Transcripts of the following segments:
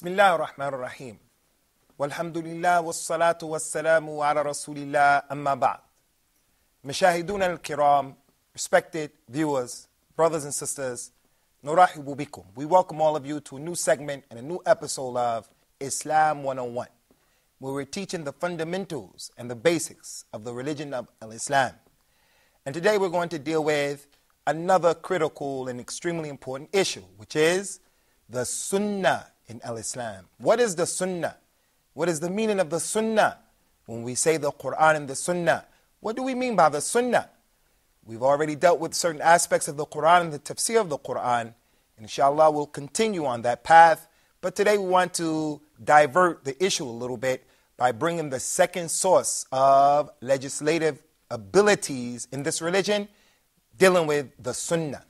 Bismillah ar-Rahman ar-Rahim. Walhamdulillah wassalatu wassalamu ala Rasulillah amma ba'd. Mashahidun al-Kiram, respected viewers, brothers and sisters, nurahibu bikum. We welcome all of you to a new segment and a new episode of Islam 101, where we're teaching the fundamentals and the basics of the religion of Islam. And today we're going to deal with another critical and extremely important issue, which is the Sunnah in Islam. What is the Sunnah? What is the meaning of the Sunnah? When we say the Quran and the Sunnah, what do we mean by the Sunnah? We've already dealt with certain aspects of the Quran and the tafsir of the Quran. Inshallah, we'll continue on that path. But today we want to divert the issue a little bit by bringing the second source of legislative abilities in this religion, dealing with the Sunnah.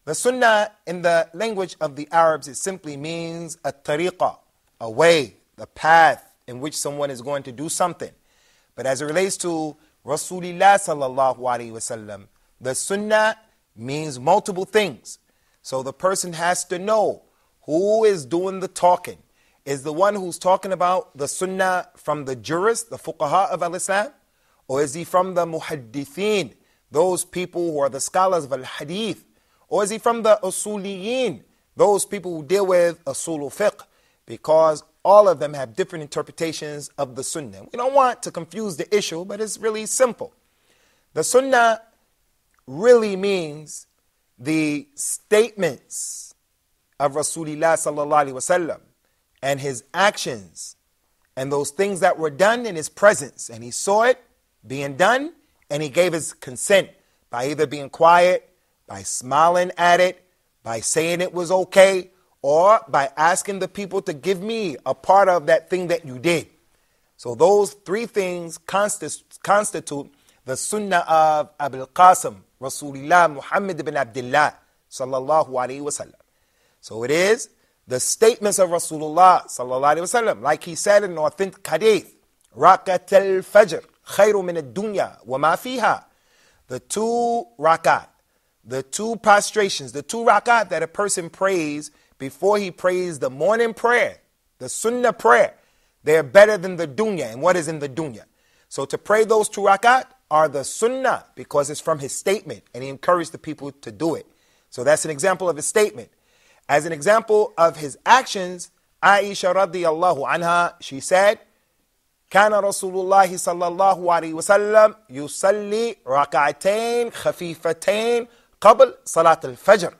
The Sunnah in the language of the Arabs, it simply means a tariqah, a way, the path in which someone is going to do something. But as it relates to Rasulullah sallallahu alaihi wasallam, the Sunnah means multiple things. So the person has to know who is doing the talking. Is the one who's talking about the Sunnah from the jurists, the fuqaha of al-Islam? Or is he from the muhaddithin, those people who are the scholars of al-hadith? Or is he from the usuliyin, those people who deal with usul fiqh? Because all of them have different interpretations of the Sunnah. We don't want to confuse the issue, but it's really simple. The Sunnah really means the statements of Rasulullah sallallahu alaihi wasallam and his actions and those things that were done in his presence. And he saw it being done and he gave his consent by either being quiet, by smiling at it, by saying it was okay, or by asking the people to give me a part of that thing that you did. So those three things constitute the Sunnah of Abul Qasim, Rasulullah Muhammad ibn Abdullah, sallallahu alaihi wasallam. So it is the statements of Rasulullah, sallallahu alaihi wasallam, like he said in an authentic hadith, Rakat al-Fajr, khayru min ad-dunya, wa ma fiha. The two rakat, the two prostrations, the two rakat that a person prays before he prays the morning prayer, the sunnah prayer, they're better than the dunya and what is in the dunya. So to pray those two rakat are the sunnah because it's from his statement and he encouraged the people to do it. So that's an example of his statement. As an example of his actions, Aisha radiyallahu anha, she said, كان رسول الله صلى الله عليه وسلم يصلي ركعتين خفيفتين قبل صلاة الفجر.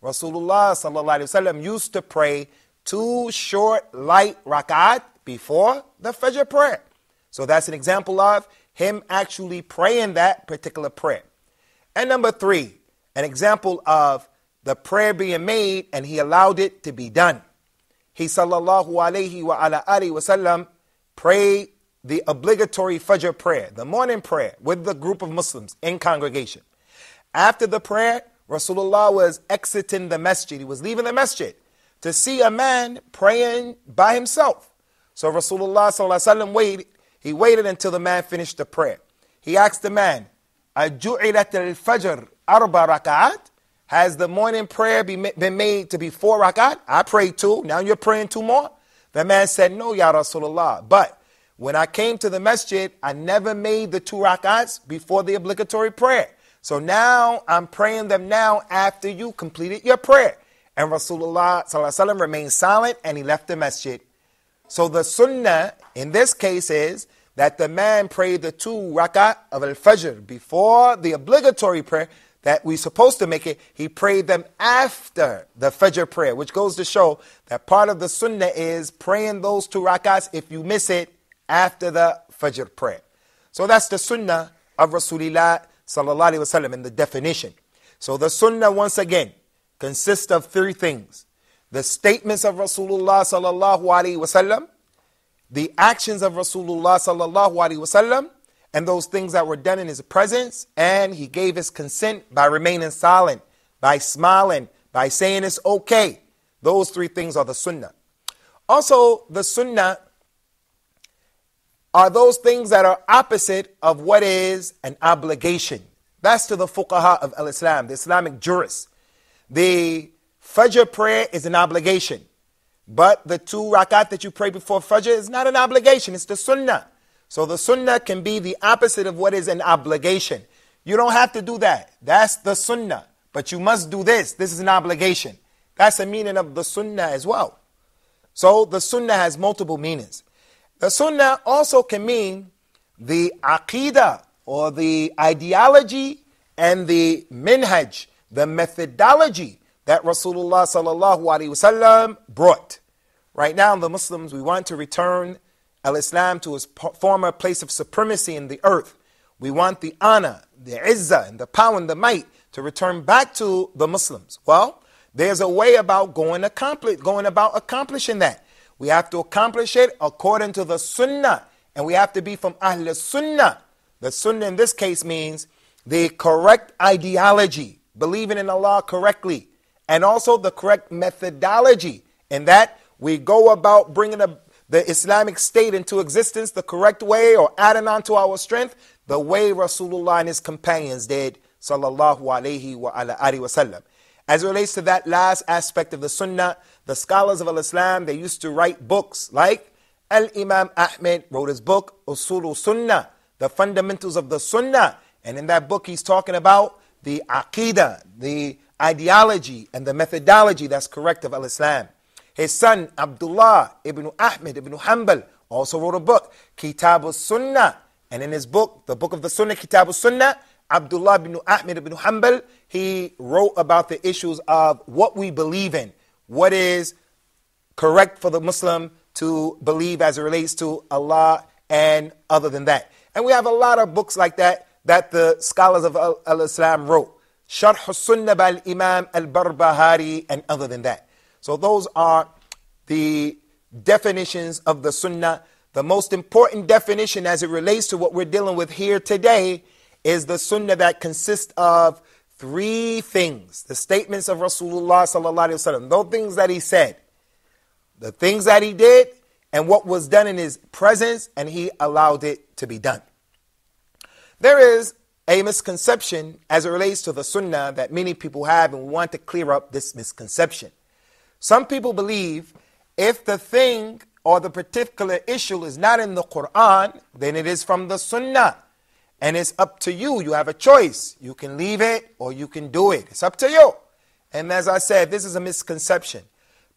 Rasulullah sallallahu alaihi wasallam used to pray two short, light rak'at before the Fajr prayer. So that's an example of him actually praying that particular prayer. And number three, an example of the prayer being made and he allowed it to be done. He sallallahu alaihi wa ala alihi wasallam prayed the obligatory Fajr prayer, the morning prayer, with the group of Muslims in congregation. After the prayer, Rasulullah was exiting the masjid. He was leaving the masjid to see a man praying by himself. So Rasulullah sallallahu alaihi wasallam waited. He waited until the man finished the prayer. He asked the man, أَجُعِلَتِ الْفَجْرِ أَرْبَ رَكَعَاتٍ? Has the morning prayer been made to be 4 rakat? I prayed 2. Now you're praying 2 more? The man said, no, Ya Rasulullah. But when I came to the masjid, I never made the 2 rakats before the obligatory prayer. So now I'm praying them now after you completed your prayer. And Rasulullah sallallahu alaihi wasallam remained silent and he left the masjid. So the sunnah in this case is that the man prayed the 2 rakat of al-Fajr before the obligatory prayer that we're supposed to make it. He prayed them after the Fajr prayer, which goes to show that part of the sunnah is praying those 2 rakats if you miss it after the Fajr prayer. So that's the sunnah of Rasulullah sallallahu alaihi wasallam in the definition. So the sunnah once again consists of 3 things: the statements of Rasulullah sallallahu alaihi wasallam, the actions of Rasulullah sallallahu alaihi wasallam, and those things that were done in his presence, and he gave his consent by remaining silent, by smiling, by saying it's okay. Those 3 things are the sunnah. Also, the sunnah are those things that are opposite of what is an obligation. That's to the fuqaha of al-Islam, the Islamic jurists. The Fajr prayer is an obligation. But the 2 rakat that you pray before Fajr is not an obligation, it's the sunnah. So the sunnah can be the opposite of what is an obligation. You don't have to do that. That's the sunnah. But you must do this. This is an obligation. That's the meaning of the sunnah as well. So the sunnah has multiple meanings. The sunnah also can mean the aqidah or the ideology and the minhaj, the methodology that Rasulullah sallallahu alaihi wasallam brought. Right now, the Muslims, we want to return al-Islam to its former place of supremacy in the earth. We want the honor, the izzah, and the power and the might to return back to the Muslims. Well, there's a way about going about accomplishing that. We have to accomplish it according to the sunnah, and we have to be from Ahl Sunnah. The sunnah in this case means the correct ideology, believing in Allah correctly, and also the correct methodology, in that we go about bringing the Islamic state into existence the correct way, or adding on to our strength the way Rasulullah and his companions did, sallallahu alayhi wa ala alihi wa sallam. As it relates to that last aspect of the sunnah, the scholars of al-Islam, they used to write books like Al-Imam Ahmed wrote his book, Usul Sunnah, the fundamentals of the sunnah. And in that book, he's talking about the aqidah, the ideology, and the methodology that's correct of al-Islam. His son, Abdullah ibn Ahmed ibn Hanbal, also wrote a book, Kitab al-Sunnah. And in his book, the book of the Sunnah, Kitab al-Sunnah, Abdullah ibn Ahmed ibn Hanbal, he wrote about the issues of what we believe in, what is correct for the Muslim to believe as it relates to Allah and other than that. And we have a lot of books like that the scholars of al-Islam wrote. Sharh al-Sunnah by Imam al-Barbahari and other than that. So those are the definitions of the Sunnah. The most important definition as it relates to what we're dealing with here today is the Sunnah that consists of 3 things. The statements of Rasulullah sallallahu alaihi wasallam, those things that he said, the things that he did, and what was done in his presence, and he allowed it to be done. There is a misconception as it relates to the Sunnah that many people have, and we want to clear up this misconception. Some people believe if the thing or the particular issue is not in the Quran, then it is from the Sunnah. And it's up to you. You have a choice. You can leave it or you can do it. It's up to you. And as I said, this is a misconception.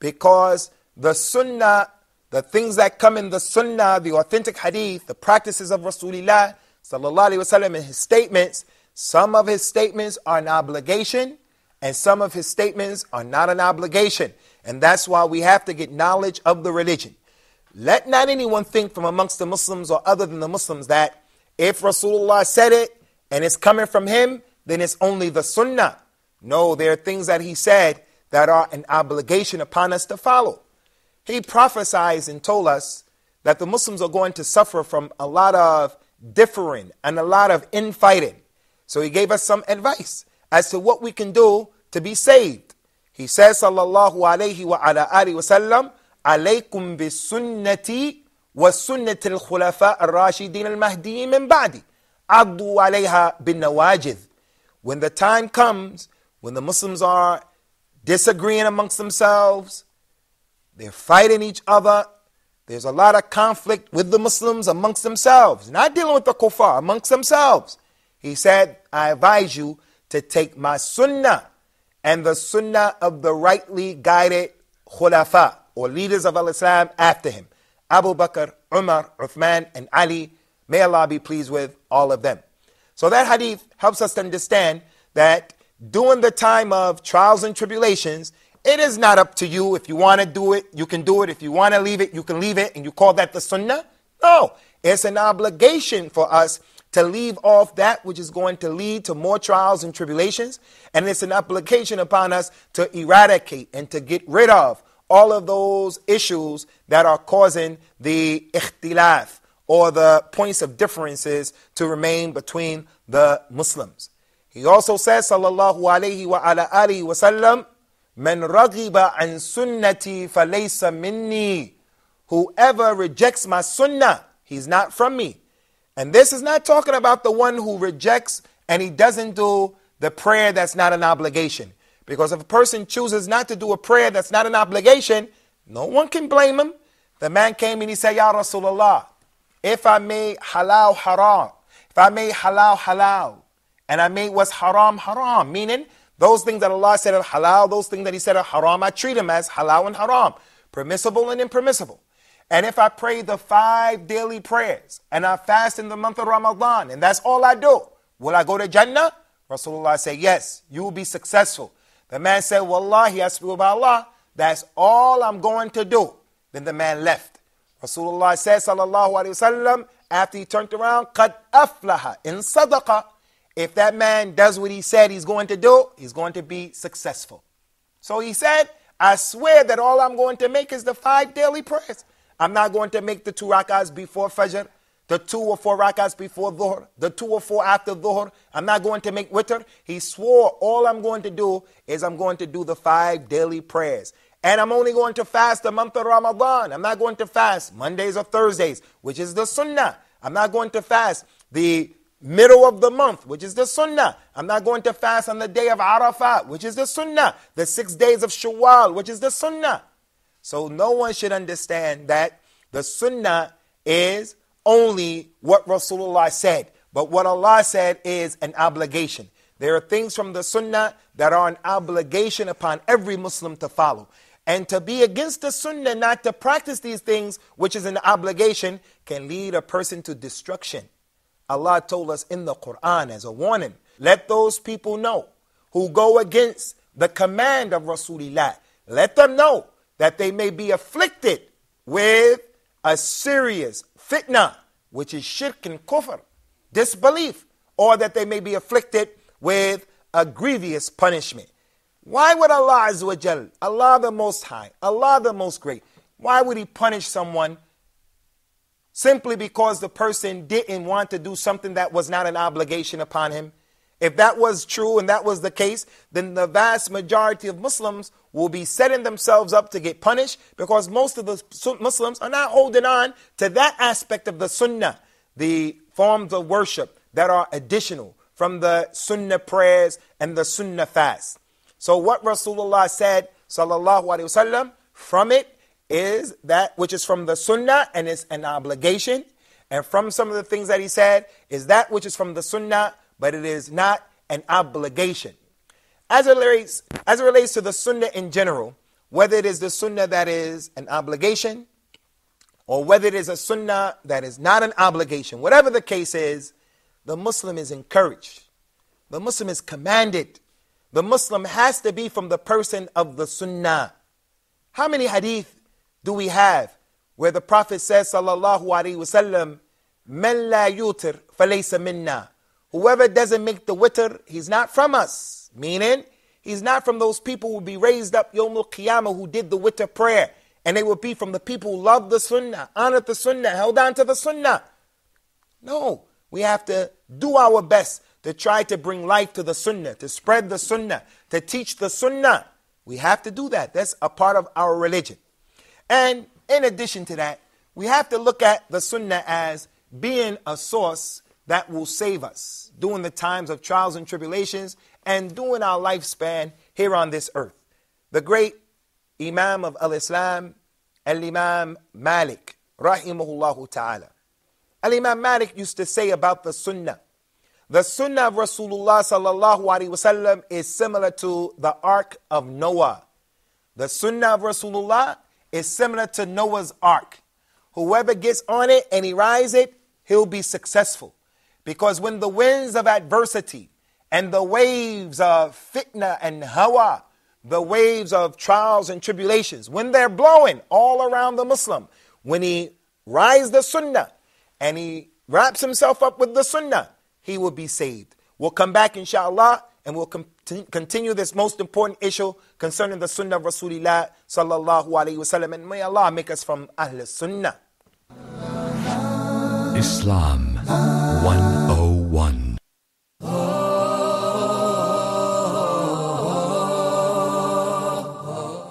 Because the Sunnah, the things that come in the Sunnah, the authentic hadith, the practices of Rasulullah sallallahu alaihi wasallam and his statements, some of his statements are an obligation and some of his statements are not an obligation. And that's why we have to get knowledge of the religion. Let not anyone think from amongst the Muslims or other than the Muslims that if Rasulullah said it and it's coming from him, then it's only the Sunnah. No, there are things that he said that are an obligation upon us to follow. He prophesied and told us that the Muslims are going to suffer from a lot of differing and a lot of infighting. So he gave us some advice as to what we can do to be saved. He says, sallallahu alayhi wa ala alihi wa sallam, alaykum bis sunnati wa sunnati al-khulafa ar-rashidin al-mahdiyyin min ba'di. Addu alayha bin nawajid. When the time comes, when the Muslims are disagreeing amongst themselves, they're fighting each other, there's a lot of conflict with the Muslims amongst themselves, not dealing with the kuffar, amongst themselves. He said, I advise you to take my sunnah and the sunnah of the rightly guided khulafa, or leaders of al-Islam after him. Abu Bakr, Umar, Uthman, and Ali, may Allah be pleased with all of them. So that hadith helps us to understand that during the time of trials and tribulations, it is not up to you. If you want to do it, you can do it. If you want to leave it, you can leave it. And you call that the sunnah? No. It's an obligation for us to leave off that which is going to lead to more trials and tribulations. And it's an obligation upon us to eradicate and to get rid of all of those issues that are causing the ikhtilaf, or the points of differences to remain between the Muslims. He also says, sallallahu alayhi wa ala alihi wa sallam, Man raghiba an sunnati falaysa minni. Whoever rejects my sunnah, he's not from me. And this is not talking about the one who rejects and he doesn't do the prayer that's not an obligation. Because if a person chooses not to do a prayer that's not an obligation, No one can blame him. The man came and he said, Ya Rasulullah, if I made halal haram, if I made halal halal, and I made what's haram haram, meaning those things that Allah said are halal, those things that He said are haram, I treat them as halal and haram, permissible and impermissible. And if I pray the 5 daily prayers and I fast in the month of Ramadan and that's all I do, will I go to Jannah? Rasulullah said, yes, you will be successful. The man said, Wallahi, I swear by Allah, that's all I'm going to do. Then the man left. Rasulullah said, sallallahu alayhi wasallam, after he turned around, قَدْ أَفْلَحَ in صَدَقَ. If that man does what he said he's going to do, he's going to be successful. So he said, I swear that all I'm going to make is the 5 daily prayers. I'm not going to make the 2 rakahs before Fajr, the 2 or 4 rakahs before Dhuhr, the 2 or 4 after Dhuhr. I'm not going to make witr. He swore all I'm going to do is I'm going to do the 5 daily prayers. And I'm only going to fast the month of Ramadan. I'm not going to fast Mondays or Thursdays, which is the sunnah. I'm not going to fast the middle of the month, which is the sunnah. I'm not going to fast on the day of Arafat, which is the sunnah. The 6 days of Shawwal, which is the sunnah. So no one should understand that the sunnah is only what Rasulullah said. But what Allah said is an obligation. There are things from the sunnah that are an obligation upon every Muslim to follow. And to be against the sunnah, not to practice these things, which is an obligation, can lead a person to destruction. Allah told us in the Quran as a warning, let those people know who go against the command of Rasulullah, let them know that they may be afflicted with a serious fitna, which is shirk and kufr, disbelief, or that they may be afflicted with a grievous punishment. Why would Allah Azza wa Jal, Allah the Most High, Allah the Most Great, why would He punish someone simply because the person didn't want to do something that was not an obligation upon him? If that was true and that was the case, then the vast majority of Muslims will be setting themselves up to get punished because most of the Muslims are not holding on to that aspect of the sunnah, the forms of worship that are additional from the sunnah prayers and the sunnah fast. So what Rasulullah said, sallallahu alaihi wasallam, from it is that which is from the sunnah and is an obligation. And from some of the things that he said is that which is from the sunnah, but it is not an obligation. As it relates to the sunnah in general, whether it is the sunnah that is an obligation or whether it is a sunnah that is not an obligation, whatever the case is, the Muslim is encouraged. The Muslim is commanded. The Muslim has to be from the person of the sunnah. How many hadith do we have where the Prophet says, sallallahu alaihi wasallam, man la yutir falaysa minna. Whoever doesn't make the witr, he's not from us. Meaning, he's not from those people who will be raised up Yawm al-Qiyamah who did the witr prayer. And they will be from the people who loved the sunnah, honored the sunnah, held on to the sunnah. No, we have to do our best to try to bring life to the sunnah, to spread the sunnah, to teach the sunnah. We have to do that. That's a part of our religion. And in addition to that, we have to look at the sunnah as being a source that will save us during the times of trials and tribulations and during our lifespan here on this earth. The great Imam of Al-Islam, Al-Imam Malik, rahimahullah ta'ala. Al-Imam Malik used to say about the sunnah, the sunnah of Rasulullah sallallahu alaihi wasallam is similar to the ark of Noah. The sunnah of Rasulullah is similar to Noah's ark. Whoever gets on it and he rides it, he'll be successful. Because when the winds of adversity and the waves of fitna and hawa, the waves of trials and tribulations, when they're blowing all around the Muslim, when he rides the sunnah and he wraps himself up with the sunnah, he will be saved. We'll come back inshallah and we'll continue this most important issue concerning the sunnah of Rasulullah sallallahu alaihi wasallam. And may Allah make us from Ahl Sunnah. Islam 101.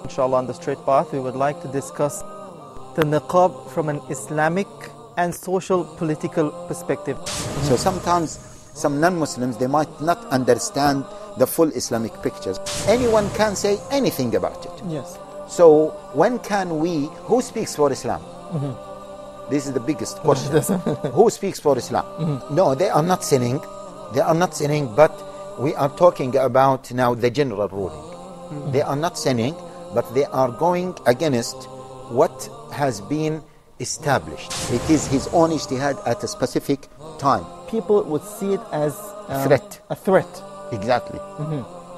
Inshallah, on the straight path, we would like to discuss the niqab from an Islamic and social political perspective. So sometimes some non-Muslims, they might not understand the full Islamic pictures. Anyone can say anything about it. Yes. So when can we, who speaks for Islam? This is the biggest question. Who speaks for Islam? No, they are not sinning. They are not sinning, but we are talking about now the general ruling. They are not sinning, but they are going against what has been established. It is his own ijtihad at a specific time. People would see it as Threat. a threat. Exactly.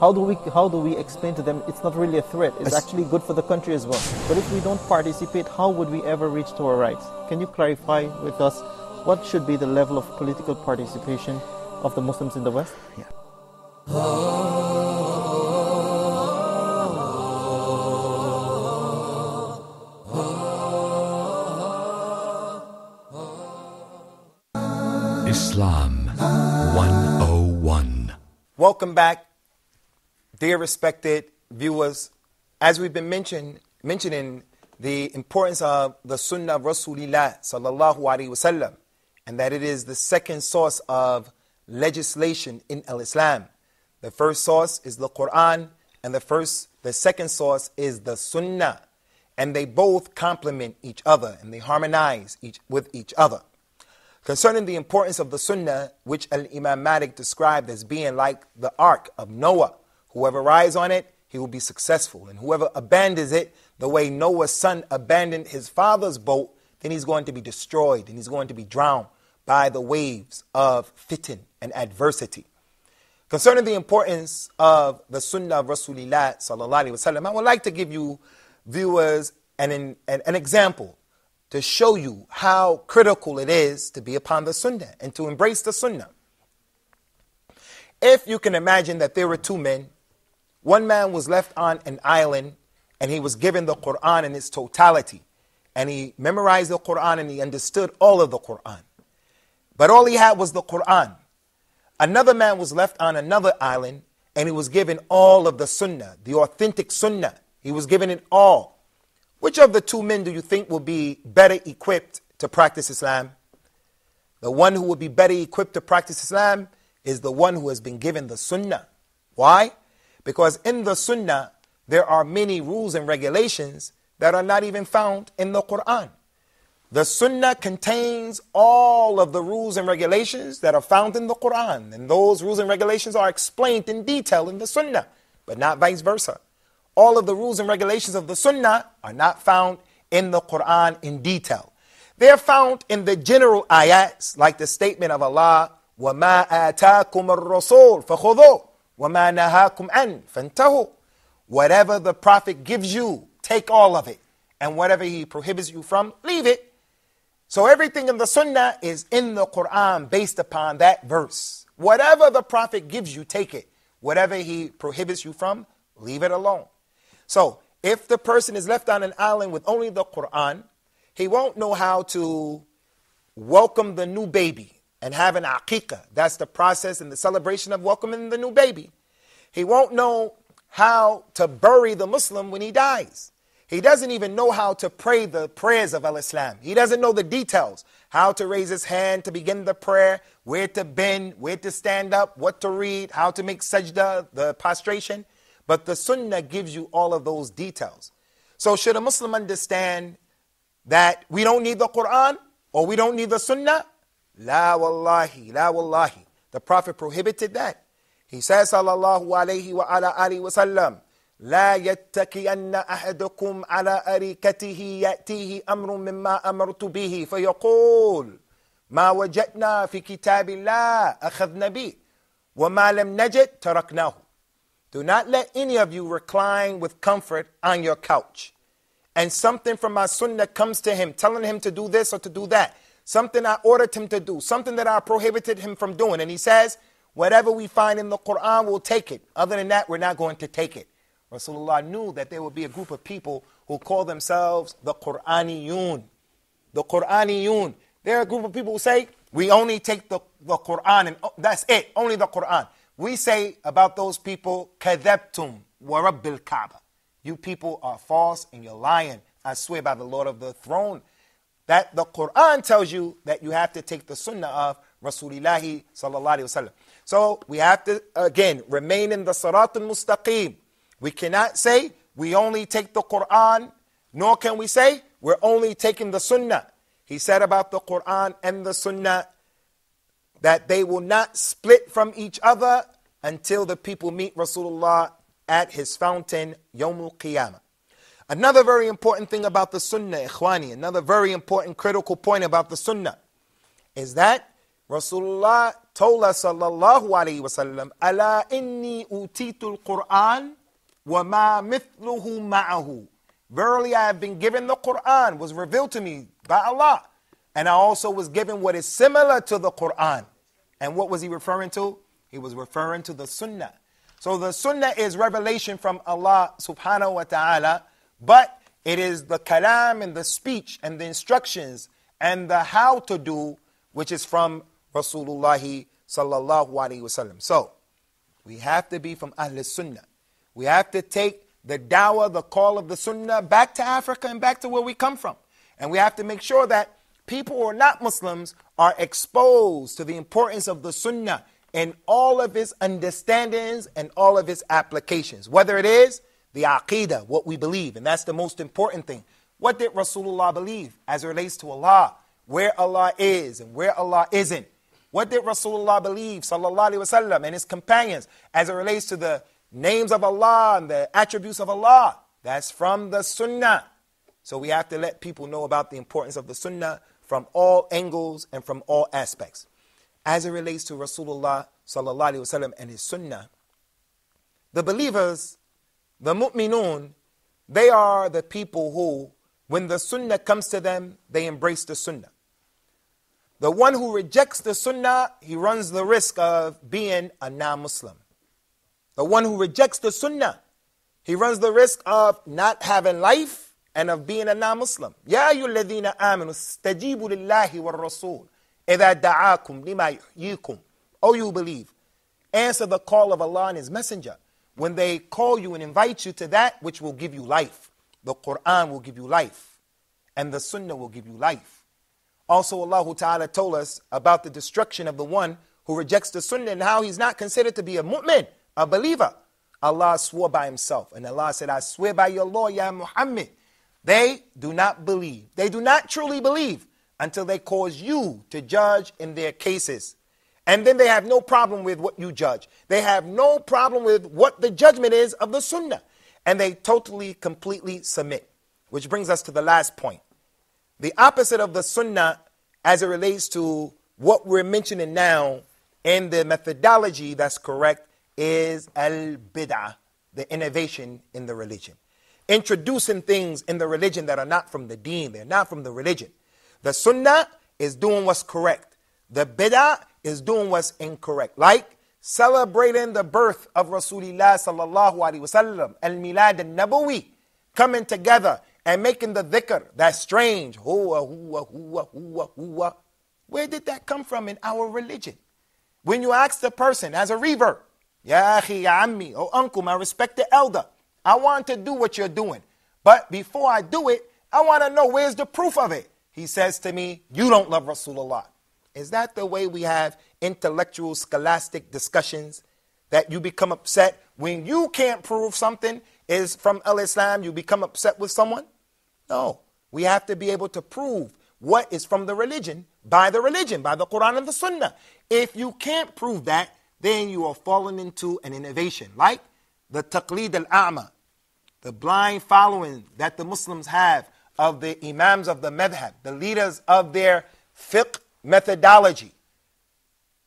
How do we explain to them it's not really a threat, it's actually good for the country as well? But if we don't participate, how would we ever reach to our rights? Can you clarify with us what should be the level of political participation of the Muslims in the West? Yeah. Islam 101. Welcome back, dear respected viewers. As we've been mentioning the importance of the Sunnah of Rasulullah sallallahu alaihi wasallam, and that it is the second source of legislation in Islam. The first source is the Quran, and the second source is the Sunnah, and they both complement each other and they harmonize with each other. Concerning the importance of the Sunnah, which Imam Malik described as being like the ark of Noah, whoever rides on it, he will be successful, and whoever abandons it, the way Noah's son abandoned his father's boat, then he's going to be destroyed and he's going to be drowned by the waves of fitan and adversity. Concerning the importance of the Sunnah of Rasulullah sallallahu alaihi wasallam, I would like to give you viewers an example to show you how critical it is to be upon the Sunnah and to embrace the Sunnah. If you can imagine that there were two men, one man was left on an island and he was given the Quran in its totality, and he memorized the Quran and he understood all of the Quran, but all he had was the Quran. Another man was left on another island and he was given all of the Sunnah, the authentic Sunnah. He was given it all. Which of the two men do you think will be better equipped to practice Islam? The one who will be better equipped to practice Islam is the one who has been given the Sunnah. Why? Because in the Sunnah, there are many rules and regulations that are not even found in the Quran. The Sunnah contains all of the rules and regulations that are found in the Quran. And those rules and regulations are explained in detail in the Sunnah, but not vice versa. All of the rules and regulations of the Sunnah are not found in the Quran in detail. They're found in the general ayats, like the statement of Allah, وَمَا آتَاكُمُ الرَّسُولُ فَخُذُوهُ وَمَا نَهَاكُمْ عَنْهُ فَانْتَهُوا. Whatever the Prophet gives you, take all of it. And whatever he prohibits you from, leave it. So everything in the Sunnah is in the Quran based upon that verse. Whatever the Prophet gives you, take it. Whatever he prohibits you from, leave it alone. So if the person is left on an island with only the Quran, he won't know how to welcome the new baby and have an aqiqah. That's the process and the celebration of welcoming the new baby. He won't know how to bury the Muslim when he dies. He doesn't even know how to pray the prayers of al-Islam. He doesn't know the details, how to raise his hand to begin the prayer, where to bend, where to stand up, what to read, how to make sajda, the prostration. But the Sunnah gives you all of those details. So should a Muslim understand that we don't need the Quran or we don't need the Sunnah? La wallahi, la wallahi. The Prophet prohibited that. He says, sallallahu alayhi wa ala alihi wa sallam, لا يتكئن أحدكم على أريكته يأتيه أمر مما أمرت به فيقول ما وجدنا في كتاب الله أخذنا به وما لم نجد تركناه. Do not let any of you recline with comfort on your couch, and something from my Sunnah comes to him, telling him to do this or to do that, something I ordered him to do, something that I prohibited him from doing, and he says, whatever we find in the Quran, we'll take it. Other than that, we're not going to take it. Rasulullah knew that there would be a group of people who call themselves the Quraniyun. The Quraniyun. There are a group of people who say, we only take the Quran and that's it, only the Quran. We say about those people, كَذَبْتُمْ وَرَبِّ الْكَعْبَةِ. You people are false and you're lying. I swear by the Lord of the throne. That the Quran tells you that you have to take the Sunnah of Rasulullah sallallahu alayhi wa sallam. So we have to, again, remain in the Sirat al-Mustaqim. We cannot say we only take the Quran, nor can we say we're only taking the Sunnah. He said about the Quran and the Sunnah that they will not split from each other until the people meet Rasulullah at his fountain, Yawmul Qiyamah. Another very important thing about the Sunnah, Ikhwani, another very important critical point about the Sunnah is that Rasulullah told us, sallallahu alayhi wa sallam, Ala inni utitul Qur'an wa ma mithluhu ma'ahu. Verily I have been given the Qur'an, was revealed to me by Allah. And I also was given what is similar to the Qur'an. And what was he referring to? He was referring to the Sunnah. So the Sunnah is revelation from Allah subhanahu wa ta'ala, but it is the kalam and the speech and the instructions and the how to do, which is from Rasulullah sallallahu alayhi wa sallam. So we have to be from Ahl Sunnah. We have to take the dawah, the call of the Sunnah back to Africa and back to where we come from. And we have to make sure that people who are not Muslims are exposed to the importance of the Sunnah in all of its understandings and all of its applications. Whether it is the Aqidah, what we believe, and that's the most important thing. What did Rasulullah believe as it relates to Allah? Where Allah is and where Allah isn't. What did Rasulullah believe, sallallahu alaihi wasallam, and his companions as it relates to the names of Allah and the attributes of Allah? That's from the Sunnah. So we have to let people know about the importance of the Sunnah from all angles and from all aspects. As it relates to Rasulullah sallallahu alaihi wasallam and his Sunnah, the believers, the mu'minun, they are the people who, when the Sunnah comes to them, they embrace the Sunnah. The one who rejects the Sunnah, he runs the risk of being a non-Muslim. The one who rejects the Sunnah, he runs the risk of not having life and of being a non-Muslim. Ya ayyuhalladhina amanu istajibu lillahi war rasul idha da'akum lima yuhyikum. Oh, you believe, answer the call of Allah and his messenger when they call you and invite you to that which will give you life. The Quran will give you life, and the Sunnah will give you life. Also, Allah Ta'ala told us about the destruction of the one who rejects the Sunnah and how he's not considered to be a mu'min, a believer. Allah swore by himself, and Allah said, I swear by your Lord, Ya Muhammad. They do not believe. They do not truly believe until they cause you to judge in their cases. And then they have no problem with what you judge. They have no problem with what the judgment is of the Sunnah. And they totally, completely submit. Which brings us to the last point. The opposite of the Sunnah as it relates to what we're mentioning now in the methodology that's correct is al-bid'ah, the innovation in the religion. Introducing things in the religion that are not from the deen, they're not from the religion. The Sunnah is doing what's correct. The bid'ah is doing what's incorrect. Like celebrating the birth of Rasulullah sallallahu alaihi wasallam, al-milad al-nabawi, coming together and making the dhikr. That's strange. Huwa, huwa, huwa, huwa, huwa. Where did that come from in our religion? When you ask the person as a revert, Ya akhi, ya ammi, oh uncle, my respected elder, I want to do what you're doing. But before I do it, I want to know where's the proof of it. He says to me, you don't love Rasulullah. Is that the way we have intellectual, scholastic discussions? That you become upset when you can't prove something is from al-Islam, you become upset with someone? No. We have to be able to prove what is from the religion, by the Quran and the Sunnah. If you can't prove that, then you are falling into an innovation. Like the taqlid al-a'ma, the blind following that the Muslims have of the imams of the madhab, the leaders of their fiqh methodology.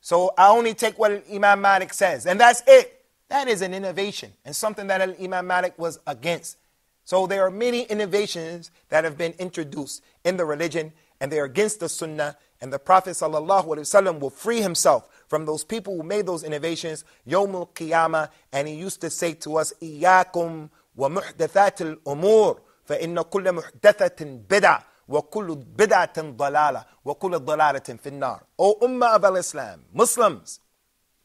So I only take what Imam Malik says, and that's it. That is an innovation and something that Imam Malik was against. So there are many innovations that have been introduced in the religion, and they are against the Sunnah, and the Prophet ﷺ will free himself from those people who made those innovations, Yawmul Qiyamah, and he used to say to us, إِيَّاكُمْ وَمُحْدَثَاتِ الْأُمُورِ فَإِنَّ كُلَّ مُحْدَثَةٍ بِدْعَةٍ وَكُلُّ بِدْعَةٍ ضَلَالَةٍ وَكُلُّ ضَلَالَةٍ فِي النَّارِ. O Ummah of al-Islam, Muslims,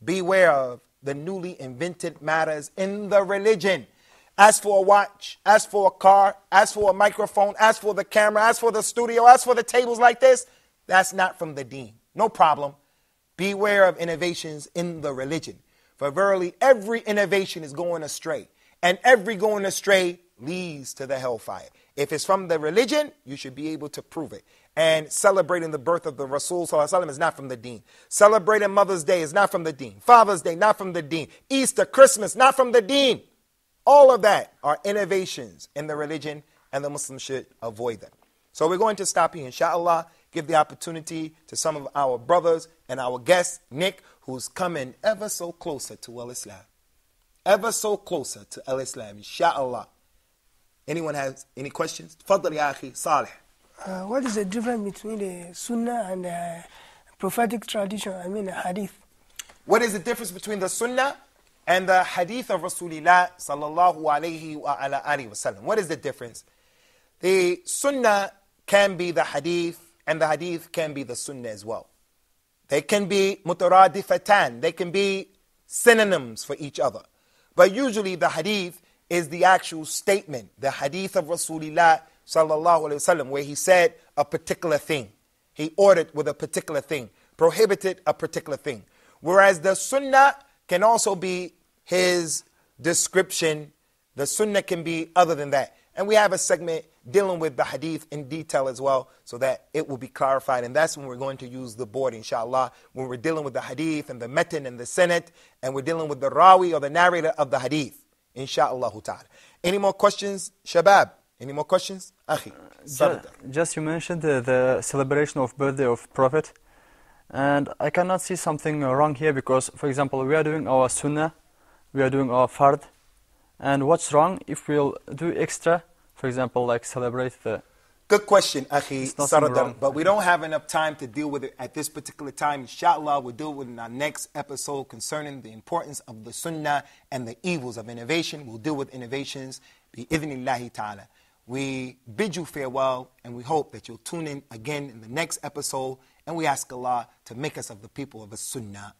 beware of the newly invented matters in the religion. As for a watch, as for a car, as for a microphone, as for the camera, as for the studio, as for the tables like this, that's not from the deen. No problem. Beware of innovations in the religion. For verily, every innovation is going astray. And every going astray leads to the hellfire. If it's from the religion, you should be able to prove it. And celebrating the birth of the Rasul ﷺ is not from the deen. Celebrating Mother's Day is not from the deen. Father's Day, not from the deen. Easter, Christmas, not from the deen. All of that are innovations in the religion, and the Muslims should avoid them. So we're going to stop here, inshallah, give the opportunity to some of our brothers and our guest, Nick, who's coming ever so closer to Al-Islam. Ever so closer to Al-Islam, inshallah. Anyone has any questions? Tfaddal ya akhi, Salih. What is the difference between the Sunnah and the prophetic tradition, Hadith? What is the difference between the Sunnah and the Hadith of Rasulullah sallallahu alayhi wa ala alihi wa sallam? What is the difference? The Sunnah can be the Hadith, and the Hadith can be the Sunnah as well. They can be mutaradifatan. They can be synonyms for each other. But usually the Hadith is the actual statement, the Hadith of Rasulullah sallallahu alayhi wa sallam, where he said a particular thing. He ordered with a particular thing, prohibited a particular thing. Whereas the Sunnah can also be his description. The Sunnah can be other than that. And we have a segment dealing with the Hadith in detail as well, so that it will be clarified. And that's when we're going to use the board, inshallah, when we're dealing with the Hadith and the Matan and the Sanad, and we're dealing with the Rawi or the narrator of the Hadith, inshallah ta'ala. Any more questions, Shabab? Any more questions? Akhi, just you mentioned the celebration of birthday of Prophet, and I cannot see something wrong here, because, for example, we are doing our Sunnah, we are doing our Fard, and what's wrong if we'll do extra, for example, like celebrate the... Good question, Akhi Saradar, but we don't have enough time to deal with it at this particular time. Inshallah, we'll deal with it in our next episode concerning the importance of the Sunnah and the evils of innovation. We'll deal with innovations, bi-idhnillahi ta'ala. We bid you farewell, and we hope that you'll tune in again in the next episode, and we ask Allah to make us of the people of the Sunnah.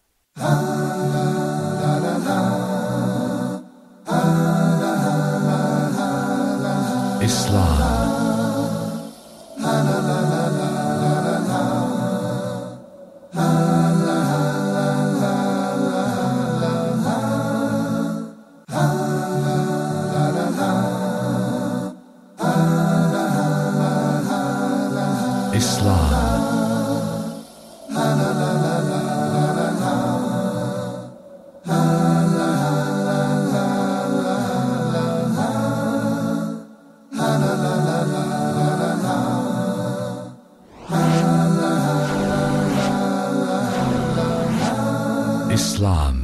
Islam. Islam.